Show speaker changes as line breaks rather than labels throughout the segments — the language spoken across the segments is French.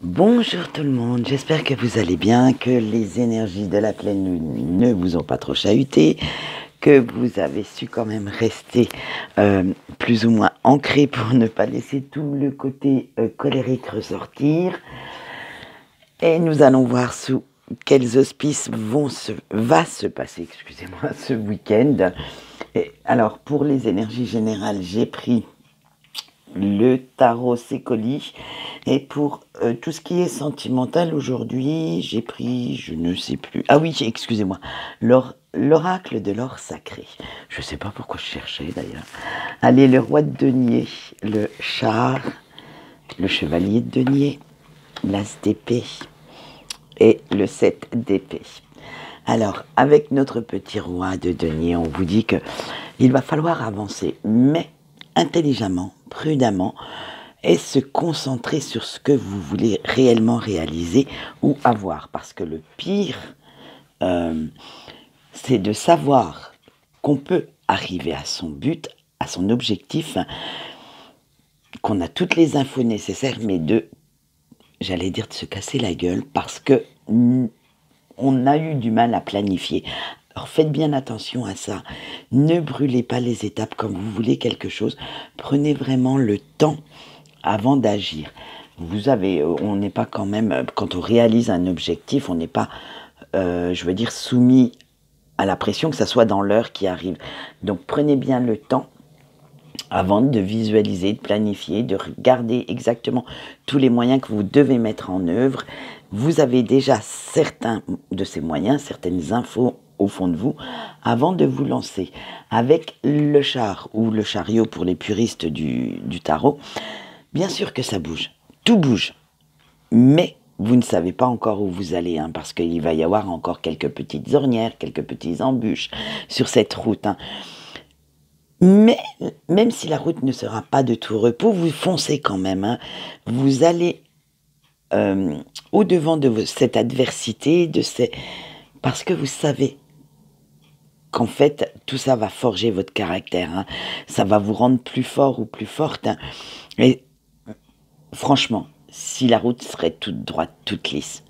Bonjour tout le monde, j'espère que vous allez bien, que les énergies de la pleine lune ne vous ont pas trop chahuté, que vous avez su quand même rester plus ou moins ancré pour ne pas laisser tout le côté colérique ressortir. Et nous allons voir sous quels auspices va se passer, excusez-moi, ce week-end. Et alors pour les énergies générales, j'ai pris le tarot Sécoli. Et pour tout ce qui est sentimental aujourd'hui, j'ai pris, je ne sais plus. Ah oui, excusez-moi, l'oracle de l'or sacré. Je ne sais pas pourquoi je cherchais d'ailleurs. Allez, le roi de denier, le char, le chevalier de denier, l'as d'épée et le 7 d'épée. Alors, avec notre petit roi de denier, on vous dit que il va falloir avancer, mais intelligemment, prudemment, et se concentrer sur ce que vous voulez réellement réaliser ou avoir. Parce que le pire, c'est de savoir qu'on peut arriver à son but, à son objectif, qu'on a toutes les infos nécessaires, mais j'allais dire de se casser la gueule parce que on a eu du mal à planifier. Alors faites bien attention à ça. Ne brûlez pas les étapes quand vous voulez quelque chose. Prenez vraiment le temps avant d'agir. On n'est pas quand même, quand on réalise un objectif, on n'est pas, je veux dire, soumis à la pression que ça soit dans l'heure qui arrive. Donc prenez bien le temps avant de visualiser, de planifier, de regarder exactement tous les moyens que vous devez mettre en œuvre. Vous avez déjà certains de ces moyens, certaines infos au fond de vous, avant de vous lancer. Avec le char ou le chariot pour les puristes du tarot, bien sûr que ça bouge, tout bouge, mais vous ne savez pas encore où vous allez, parce qu'il va y avoir encore quelques petites ornières, quelques petites embûches sur cette route. Mais même si la route ne sera pas de tout repos, vous foncez quand même. Vous allez au-devant de cette adversité, parce que vous savez qu'en fait, tout ça va forger votre caractère. Ça va vous rendre plus fort ou plus forte. Et franchement, si la route serait toute droite, toute lisse,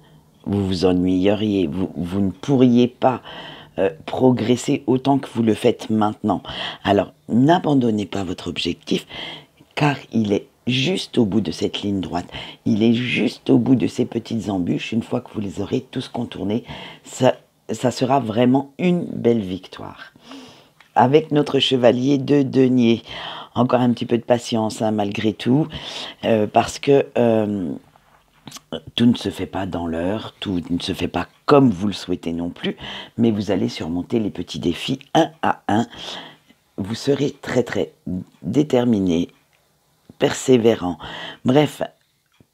vous vous ennuyeriez, vous ne pourriez pas progresser autant que vous le faites maintenant. Alors, n'abandonnez pas votre objectif, car il est juste au bout de cette ligne droite. Il est juste au bout de ces petites embûches. Une fois que vous les aurez tous contournés, ça sera vraiment une belle victoire. Avec notre chevalier de denier, encore un petit peu de patience malgré tout, parce que tout ne se fait pas dans l'heure, tout ne se fait pas comme vous le souhaitez non plus, mais vous allez surmonter les petits défis un à un. Vous serez très très déterminé, persévérant. Bref,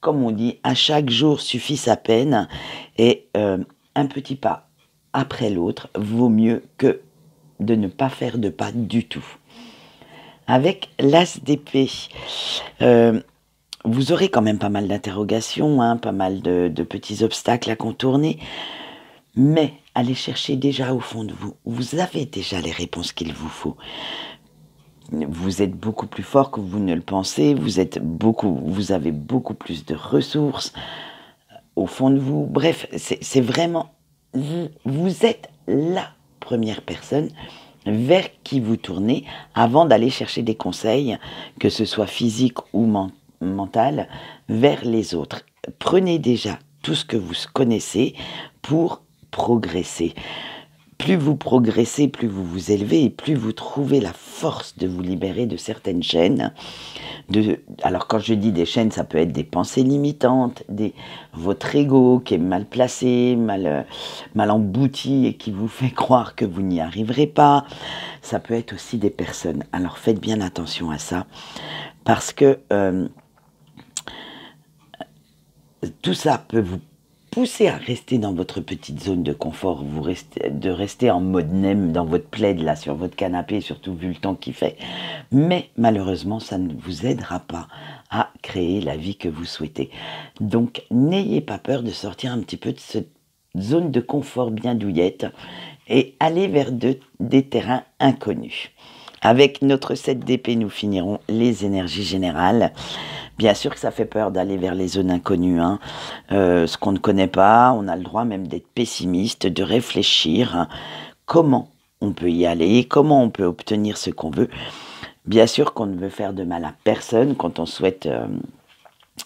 comme on dit, à chaque jour suffit sa peine, et un petit pas après l'autre vaut mieux que de ne pas faire de pas du tout. Avec l'as d'épée, vous aurez quand même pas mal d'interrogations, pas mal de petits obstacles à contourner, mais allez chercher déjà au fond de vous. Vous avez déjà les réponses qu'il vous faut. Vous êtes beaucoup plus fort que vous ne le pensez, vous avez beaucoup plus de ressources au fond de vous. Bref, c'est vraiment, vous êtes la première personne vers qui vous tournez avant d'aller chercher des conseils, que ce soit physique ou mental, vers les autres. Prenez déjà tout ce que vous connaissez pour progresser. Plus vous progressez, plus vous vous élevez et plus vous trouvez la force de vous libérer de certaines chaînes. Alors quand je dis des chaînes, ça peut être des pensées limitantes, votre ego qui est mal placé, mal embouti et qui vous fait croire que vous n'y arriverez pas. Ça peut être aussi des personnes. Alors faites bien attention à ça, parce que tout ça peut vous pousser à rester dans votre petite zone de confort, de rester en mode nem dans votre plaid là sur votre canapé, surtout vu le temps qu'il fait. Mais malheureusement, ça ne vous aidera pas à créer la vie que vous souhaitez. Donc n'ayez pas peur de sortir un petit peu de cette zone de confort bien douillette et aller vers des terrains inconnus. Avec notre 7 d'épée, nous finirons les énergies générales. Bien sûr que ça fait peur d'aller vers les zones inconnues, hein. Ce qu'on ne connaît pas, on a le droit même d'être pessimiste, de réfléchir, hein, comment on peut y aller, comment on peut obtenir ce qu'on veut. Bien sûr qu'on ne veut faire de mal à personne quand on souhaite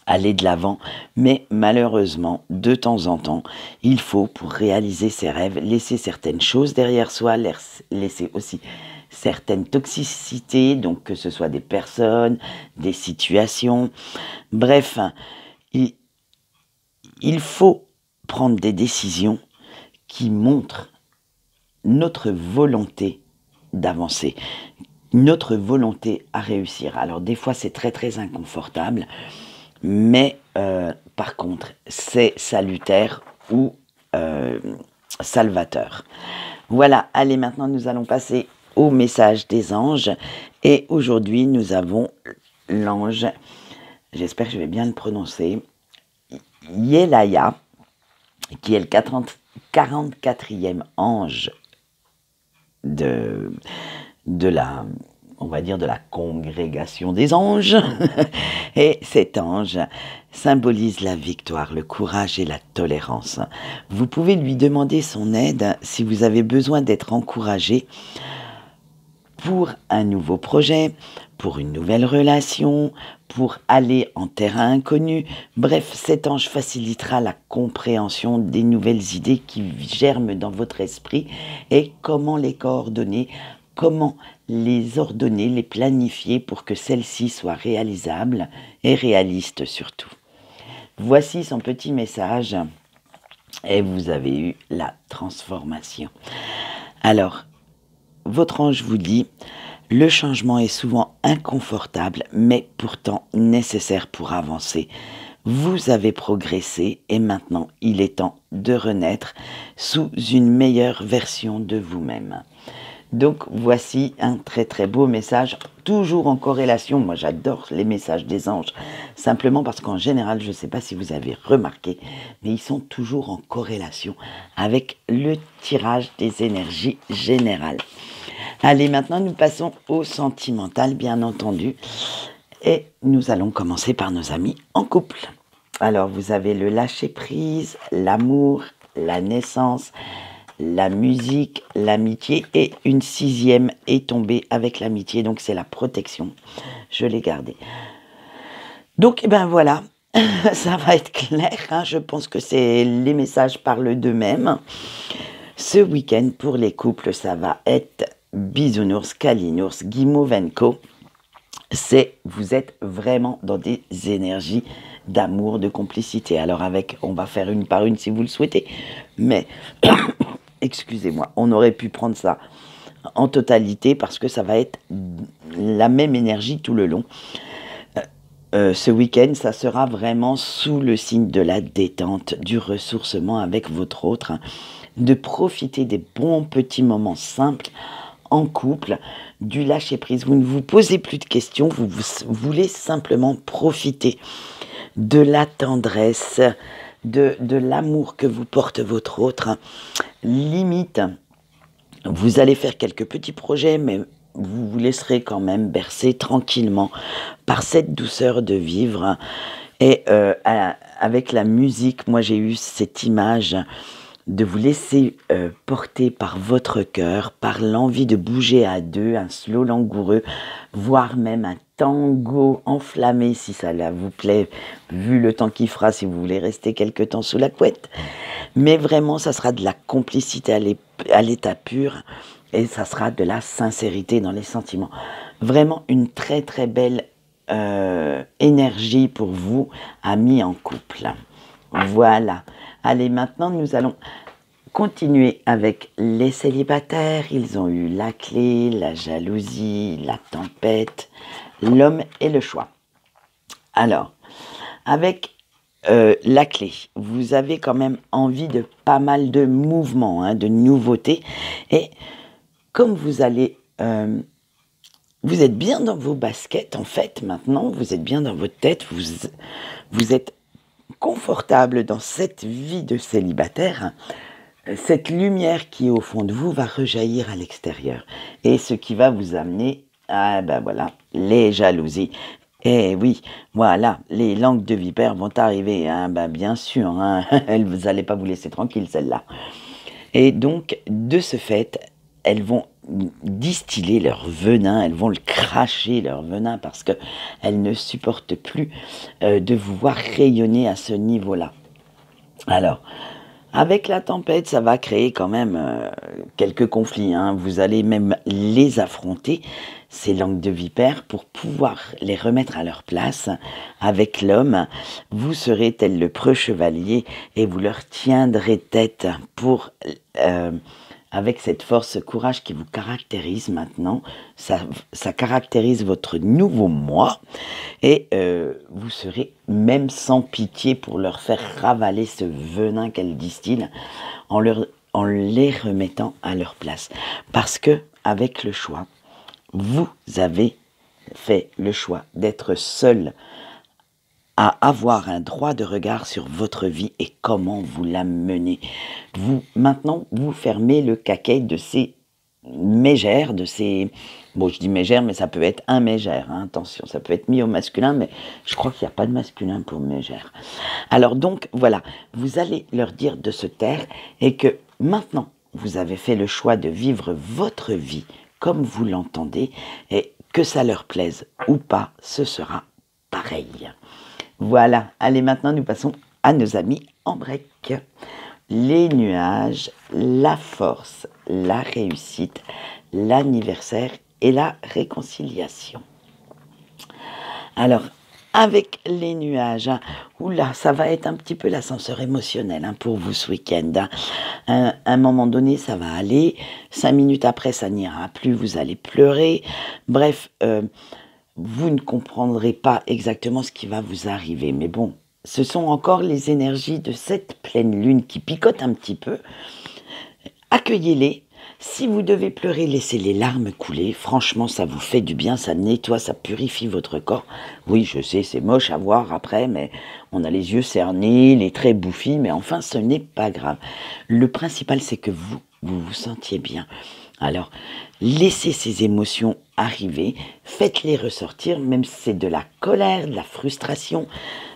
aller de l'avant, mais malheureusement, de temps en temps, il faut, pour réaliser ses rêves, laisser certaines choses derrière soi, laisser aussi certaines toxicités, donc que ce soit des personnes, des situations, bref, il faut prendre des décisions qui montrent notre volonté d'avancer, notre volonté à réussir. Alors des fois c'est très très inconfortable, mais par contre c'est salutaire ou salvateur. Voilà, allez, maintenant nous allons passer au message des anges, et aujourd'hui nous avons l'ange, j'espère que je vais bien le prononcer, Yelaya, qui est le 44e ange de la, on va dire, de la congrégation des anges. Et cet ange symbolise la victoire, le courage et la tolérance. Vous pouvez lui demander son aide si vous avez besoin d'être encouragé pour un nouveau projet, pour une nouvelle relation, pour aller en terrain inconnu. Bref, cet ange facilitera la compréhension des nouvelles idées qui germent dans votre esprit et comment les coordonner, comment les ordonner, les planifier pour que celles-ci soient réalisables et réalistes surtout. Voici son petit message et vous avez eu la transformation. Alors, votre ange vous dit: le changement est souvent inconfortable, mais pourtant nécessaire pour avancer. Vous avez progressé et maintenant il est temps de renaître sous une meilleure version de vous-même. Donc voici un très très beau message, toujours en corrélation. Moi j'adore les messages des anges, simplement parce qu'en général, je ne sais pas si vous avez remarqué, mais ils sont toujours en corrélation avec le tirage des énergies générales. Allez, maintenant nous passons au sentimental, bien entendu, et nous allons commencer par nos amis en couple. Alors vous avez le lâcher-prise, l'amour, la naissance, la musique, l'amitié, et une 6e est tombée avec l'amitié, donc c'est la protection. Je l'ai gardée. Donc, ben voilà, ça va être clair, hein, je pense que les messages parlent d'eux-mêmes. Ce week-end, pour les couples, ça va être bisounours, câlinours, guimauvenco. Vous êtes vraiment dans des énergies d'amour, de complicité. Alors on va faire une par une si vous le souhaitez, mais excusez-moi, on aurait pu prendre ça en totalité parce que ça va être la même énergie tout le long. Ce week-end, ça sera vraiment sous le signe de la détente, du ressourcement avec votre autre, hein, de profiter des bons petits moments simples en couple, du lâcher-prise. Vous ne vous posez plus de questions, vous voulez simplement profiter de la tendresse, de l'amour que vous porte votre autre. Limite, vous allez faire quelques petits projets, mais vous vous laisserez quand même bercer tranquillement par cette douceur de vivre. Et avec la musique, moi j'ai eu cette image de vous laisser porter par votre cœur, par l'envie de bouger à deux, un slow langoureux, voire même un tango enflammé si ça vous plaît, vu le temps qu'il fera si vous voulez rester quelque temps sous la couette. Mais vraiment, ça sera de la complicité à l'état pur, et ça sera de la sincérité dans les sentiments. Vraiment une très très belle énergie pour vous, amis en couple. Voilà. Allez, maintenant nous allons continuer avec les célibataires. Ils ont eu la clé, la jalousie, la tempête, l'homme et le choix. Alors, avec la clé, vous avez quand même envie de pas mal de mouvements, hein, de nouveautés. Et comme vous allez... vous êtes bien dans vos baskets, en fait, maintenant. Vous êtes bien dans votre tête. Vous êtes confortable dans cette vie de célibataire. Cette lumière qui est au fond de vous va rejaillir à l'extérieur. Et ce qui va vous amener Ah ben voilà, les jalousies. Eh oui, voilà, les langues de vipère vont arriver, hein, ben bien sûr, hein, vous n'allez pas vous laisser tranquille, celle-là. Et donc, de ce fait, elles vont distiller leur venin, elles vont le cracher leur venin parce que elles ne supportent plus de vous voir rayonner à ce niveau-là. Alors, avec la tempête, ça va créer quand même quelques conflits, hein. Vous allez même les affronter, ces langues de vipère, pour pouvoir les remettre à leur place avec l'homme. Vous serez tel le preux chevalier et vous leur tiendrez tête pour avec cette force, ce courage qui vous caractérise maintenant, ça caractérise votre nouveau moi, et vous serez même sans pitié pour leur faire ravaler ce venin qu'elles distillent en les remettant à leur place. Parce que, avec le choix, vous avez fait le choix d'être seul à avoir un droit de regard sur votre vie et comment vous la menez. Maintenant, vous fermez le caquet de ces mégères, de ces... Bon, je dis mégère, mais ça peut être un mégère, hein, attention, ça peut être mis au masculin, mais je crois qu'il n'y a pas de masculin pour mégère. Alors donc, voilà, vous allez leur dire de se taire et que maintenant, vous avez fait le choix de vivre votre vie comme vous l'entendez et que ça leur plaise ou pas, ce sera pareil. Voilà, allez maintenant nous passons à nos amis en break. Les nuages, la force, la réussite, l'anniversaire et la réconciliation. Alors, avec les nuages, hein, oula, ça va être un petit peu l'ascenseur émotionnel hein, pour vous ce week-end. Hein. À un moment donné, ça va aller. 5 minutes après, ça n'ira plus. Vous allez pleurer. Bref, vous ne comprendrez pas exactement ce qui va vous arriver. Mais bon, ce sont encore les énergies de cette pleine lune qui picotent un petit peu. Accueillez-les. Si vous devez pleurer, laissez les larmes couler. Franchement, ça vous fait du bien, ça nettoie, ça purifie votre corps. Oui, je sais, c'est moche à voir après, mais on a les yeux cernés, les traits bouffis, mais enfin, ce n'est pas grave. Le principal, c'est que vous vous sentiez bien. Alors, laissez ces émotions arriver, faites-les ressortir, même si c'est de la colère, de la frustration.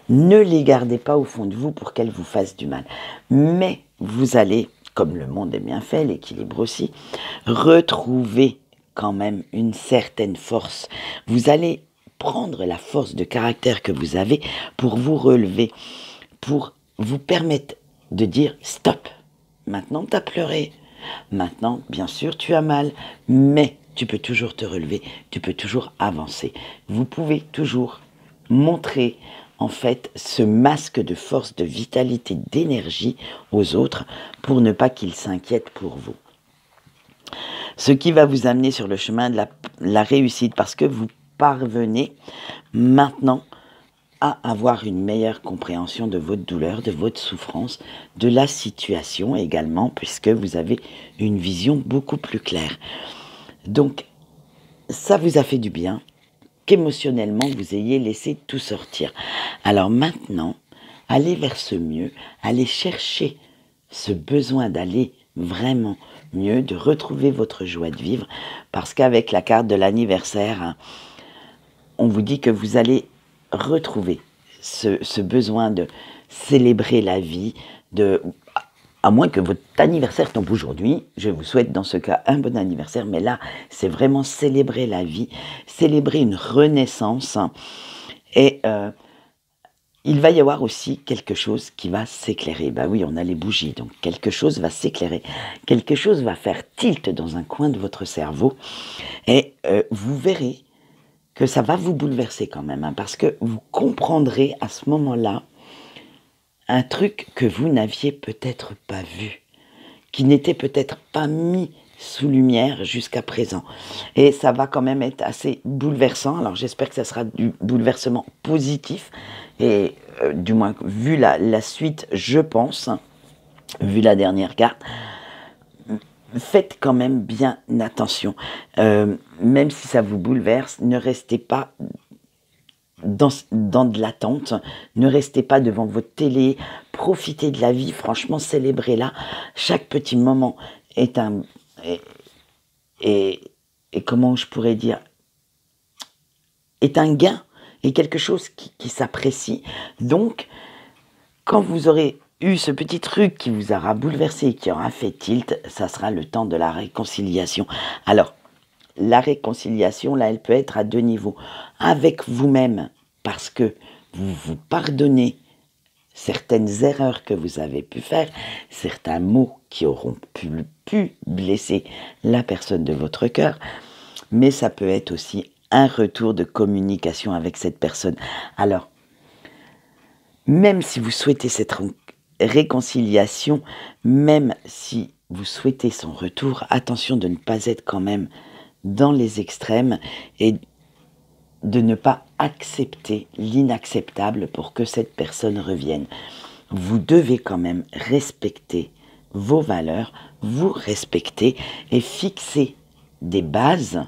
Ne les gardez pas au fond de vous pour qu'elles vous fassent du mal. Mais vous allez, comme le monde est bien fait, l'équilibre aussi, retrouver quand même une certaine force. Vous allez prendre la force de caractère que vous avez pour vous relever, pour vous permettre de dire stop, maintenant tu as pleuré. Maintenant, bien sûr, tu as mal, mais tu peux toujours te relever, tu peux toujours avancer. Vous pouvez toujours montrer, en fait, ce masque de force, de vitalité, d'énergie aux autres pour ne pas qu'ils s'inquiètent pour vous. Ce qui va vous amener sur le chemin de la réussite parce que vous parvenez maintenant à avoir une meilleure compréhension de votre douleur, de votre souffrance, de la situation également, puisque vous avez une vision beaucoup plus claire. Donc, ça vous a fait du bien qu'émotionnellement vous ayez laissé tout sortir. Alors maintenant, allez vers ce mieux, allez chercher ce besoin d'aller vraiment mieux, de retrouver votre joie de vivre, parce qu'avec la carte de l'anniversaire, hein, on vous dit que vous allez retrouver ce besoin de célébrer la vie, à moins que votre anniversaire tombe aujourd'hui, je vous souhaite dans ce cas un bon anniversaire, mais là, c'est vraiment célébrer la vie, célébrer une renaissance, et il va y avoir aussi quelque chose qui va s'éclairer. Ben oui, on a les bougies, donc quelque chose va s'éclairer, quelque chose va faire tilt dans un coin de votre cerveau, et vous verrez que ça va vous bouleverser quand même, hein, parce que vous comprendrez à ce moment-là un truc que vous n'aviez peut-être pas vu, qui n'était peut-être pas mis sous lumière jusqu'à présent. Et ça va quand même être assez bouleversant. Alors j'espère que ça sera du bouleversement positif, et du moins vu la suite, je pense, vu la dernière carte, faites quand même bien attention. Même si ça vous bouleverse, ne restez pas dans de l'attente, ne restez pas devant votre télé, profitez de la vie, franchement, célébrez-la. Chaque petit moment est et comment je pourrais dire, est un gain et quelque chose qui s'apprécie. Donc, quand vous aurez eu ce petit truc qui vous aura bouleversé, qui aura fait tilt, ça sera le temps de la réconciliation. Alors, la réconciliation, là, elle peut être à 2 niveaux. Avec vous-même, parce que vous vous pardonnez certaines erreurs que vous avez pu faire, certains mots qui auront pu blesser la personne de votre cœur, mais ça peut être aussi un retour de communication avec cette personne. Alors, même si vous souhaitez cette réconciliation, même si vous souhaitez son retour, attention de ne pas être quand même dans les extrêmes et de ne pas accepter l'inacceptable pour que cette personne revienne. Vous devez quand même respecter vos valeurs, vous respecter et fixer des bases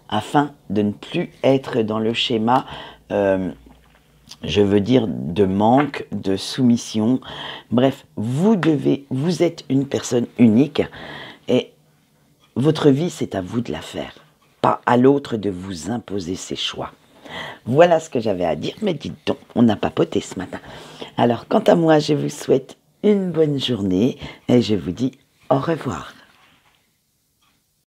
afin de ne plus être dans le schéma, je veux dire, de manque, de soumission. Bref, vous êtes une personne unique et votre vie, c'est à vous de la faire, pas à l'autre de vous imposer ses choix. Voilà ce que j'avais à dire, mais dites donc, on a papoté ce matin. Alors, quant à moi, je vous souhaite une bonne journée et je vous dis au revoir.